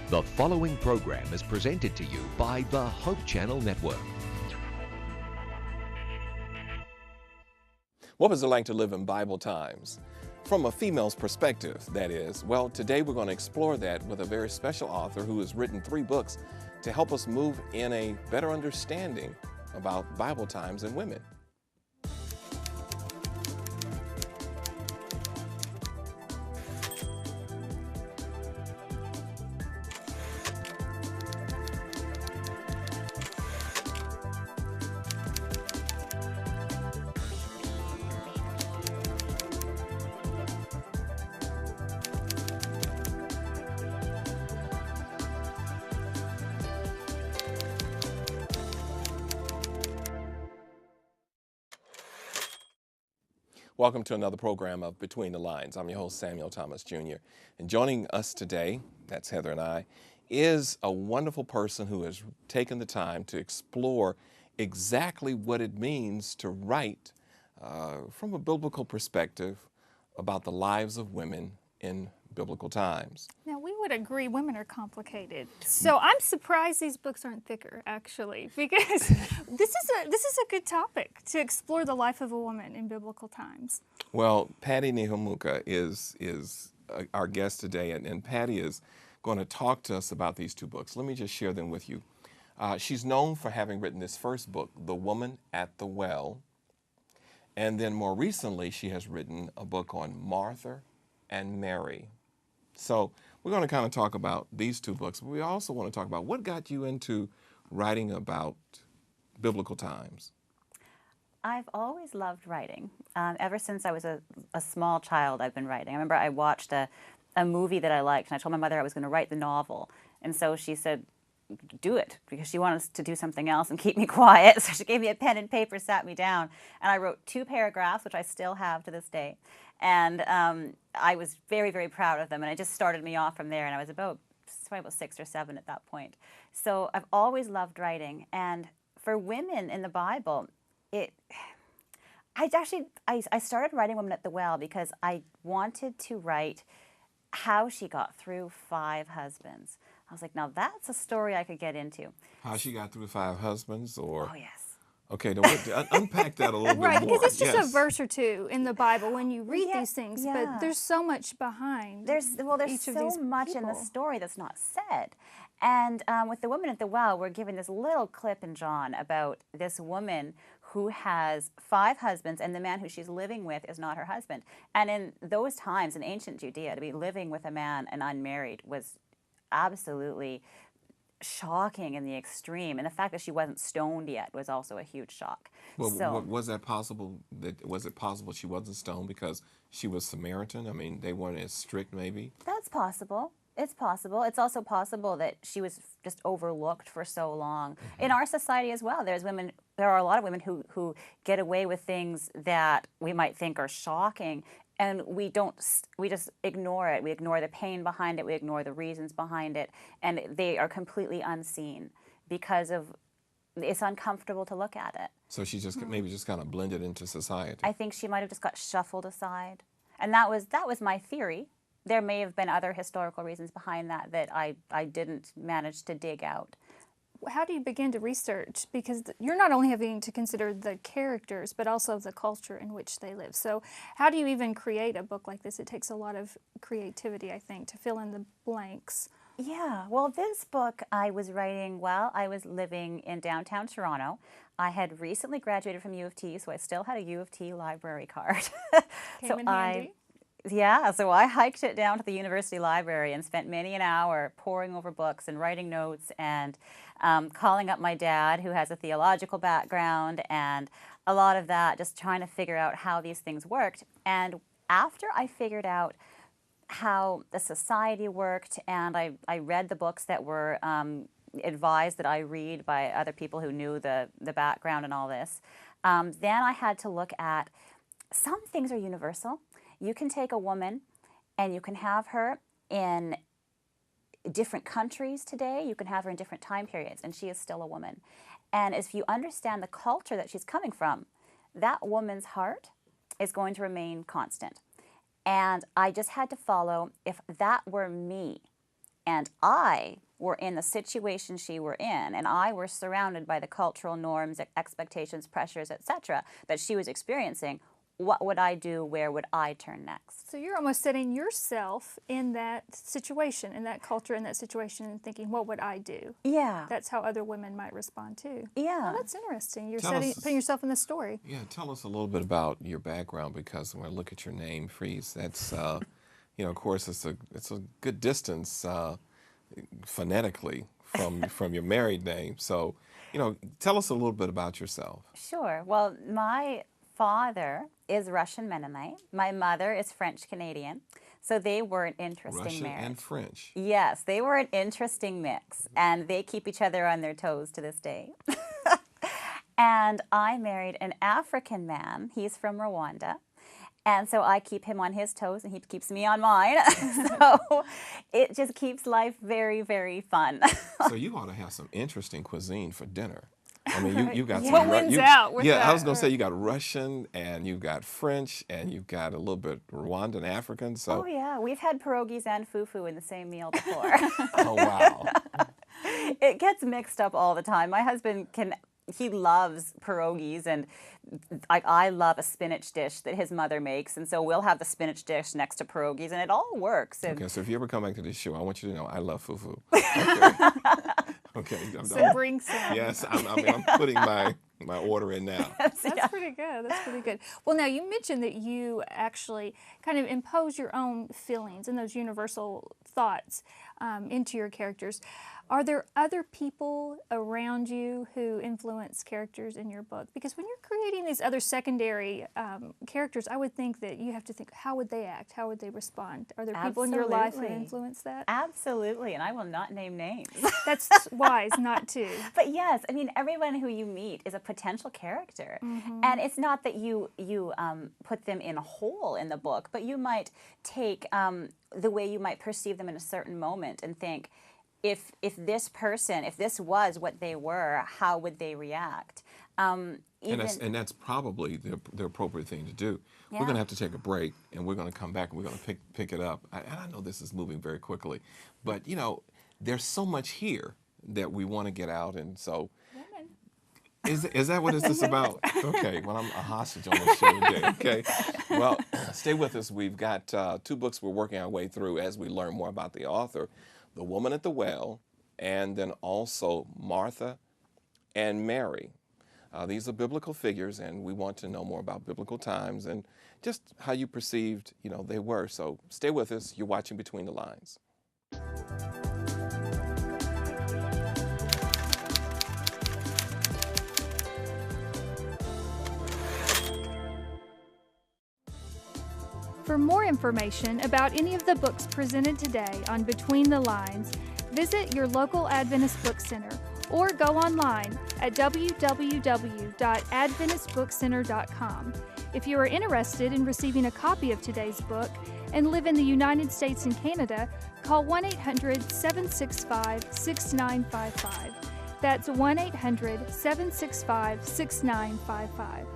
The following program is presented to you by the Hope Channel Network. What was it like to live in Bible times? From a female's perspective, that is. Well, today we're going to explore that with a very special author who has written 3 books to help us move in a better understanding about Bible times and women. Welcome to another program of Between the Lines. I'm your host, Samuel Thomas Jr. And joining us today, that's Heather and I, is a wonderful person who has taken the time to explore exactly what it means to write from a biblical perspective about the lives of women in biblical times. Now, we would agree women are complicated. So I'm surprised these books aren't thicker, actually, because this is a good topic to explore the life of a woman in biblical times. Well, Ntihemuka is our guest today, and Patty is going to talk to us about these 2 books. Let me just share them with you. She's known for having written this first book, The Woman at the Well, and then more recently she has written a book on Martha and Mary. So we're going to kind of talk about these 2 books, but we also want to talk about what got you into writing about biblical times. I've always loved writing. Ever since I was a small child, I've been writing. I remember I watched a movie that I liked, and I told my mother I was going to write the novel. And so she said, do it, because she wanted us to do something else and keep me quiet. So she gave me a pen and paper, sat me down, and I wrote 2 paragraphs, which I still have to this day. And I was very, very proud of them, and it just started me off from there, and I was probably about 6 or 7 at that point. So I've always loved writing, and for women in the Bible, I started writing Women at the Well because I wanted to write how she got through 5 husbands. I was like, now that's a story I could get into. How she got through 5 husbands, or? Oh, yes. Okay, unpack that a little bit more. Right, because it's just a verse or 2 in the Bible when you read these things, yeah. but there's so much behind There's each so of these much people. in the story that's not said. And with The Woman at the Well, we're given this little clip in John about this woman who has 5 husbands, and the man who she's living with is not her husband. And in those times, in ancient Judea, to be living with a man and unmarried was absolutely shocking in the extreme, and the fact that she wasn't stoned yet was also a huge shock. Well, so, was it possible she wasn't stoned because she was Samaritan? I mean, they weren't as strict, maybe? that's possible. It's possible. It's also possible that she was just overlooked for so long. Mm-hmm. In our society as well, there are a lot of women who get away with things that we might think are shocking, and we just ignore it. We ignore the pain behind it. We ignore the reasons behind it, and they are completely unseen because it's uncomfortable to look at it. So she maybe just kind of blended into society. I think she might have just got shuffled aside, and that was my theory. There may have been other historical reasons behind that I didn't manage to dig out. How do you begin to research? Because you're not only having to consider the characters, but also the culture in which they live. So how do you even create a book like this? It takes a lot of creativity, I think, to fill in the blanks. Yeah, well, this book I was writing while I was living in downtown Toronto. I had recently graduated from U of T, so I still had a U of T library card. Came in handy. Yeah, so I hiked it down to the university library and spent many an hour poring over books and writing notes and calling up my dad, who has a theological background, and a lot of that, just trying to figure out how these things worked. And after I figured out how the society worked, and I read the books that were advised that I read by other people who knew the background and all this, then I had to look at some things are universal. You can take a woman and you can have her in different countries today. You can have her in different time periods, and she is still a woman. And if you understand the culture that she's coming from, that woman's heart is going to remain constant. And I just had to follow, if that were me, and I were in the situation she were in, and I were surrounded by the cultural norms, expectations, pressures, etc., that she was experiencing, what would I do? Where would I turn next? So you're almost setting yourself in that situation, in that culture, in that situation, and thinking, what would I do? Yeah. That's how other women might respond too. Yeah. Oh, that's interesting. You're Tell us- putting yourself in the story. Yeah, tell us a little bit about your background, because when I look at your name, Froese, that's of course, it's a good distance phonetically from your married name. So, tell us a little bit about yourself. Sure. Well, my father is Russian Mennonite. My mother is French Canadian. So they were an interesting Russian marriage. and French. Yes, they were an interesting mix, and they keep each other on their toes to this day. And I married an African man. He's from Rwanda. And so I keep him on his toes, and he keeps me on mine. So it just keeps life very, very fun. So you ought to have some interesting cuisine for dinner. I mean, you got some. What wins out with yeah, I that? was gonna say you got Russian, and you've got French, and you've got a little bit Rwandan African. So. Oh yeah, we've had pierogies and fufu in the same meal before. Oh wow. It gets mixed up all the time. My husband he loves pierogies, and I love a spinach dish that his mother makes, and so we'll have the spinach dish next to pierogies, and it all works. And Okay, so if you ever come back to this show, I want you to know I love fufu. Okay. So bring some. Yes, I'm putting my order in now. That's pretty good. That's pretty good. Well, now you mentioned that you actually kind of impose your own feelings and those universal thoughts into your characters. Are there other people around you who influence characters in your book? Because when you're creating these other secondary characters, I would think that you have to think, how would they act? How would they respond? Are there people in your life who Absolutely. influence that? Absolutely, and I will not name names. That's wise not to. But yes, I mean, everyone who you meet is a potential character. And it's not that you put them in a hole in the book, but you might take the way you might perceive them in a certain moment and think, if this person, if this was what they were, how would they react? And that's probably the appropriate thing to do. Yeah. We're going to have to take a break, and we're going to come back, and we're going to pick it up. And I know this is moving very quickly, but there's so much here that we want to get out, and so. Is that what this is about? Okay, well, I'm a hostage on this show today, okay? Well, stay with us. We've got 2 books we're working our way through as we learn more about the author, The Woman at the Well, and then also Martha and Mary. These are biblical figures, and we want to know more about biblical times and just how you perceived, they were. So stay with us. You're watching Between the Lines. For more information about any of the books presented today on Between the Lines, visit your local Adventist Book Center or go online at www.adventistbookcenter.com. If you are interested in receiving a copy of today's book and live in the United States and Canada, call 1-800-765-6955. That's 1-800-765-6955.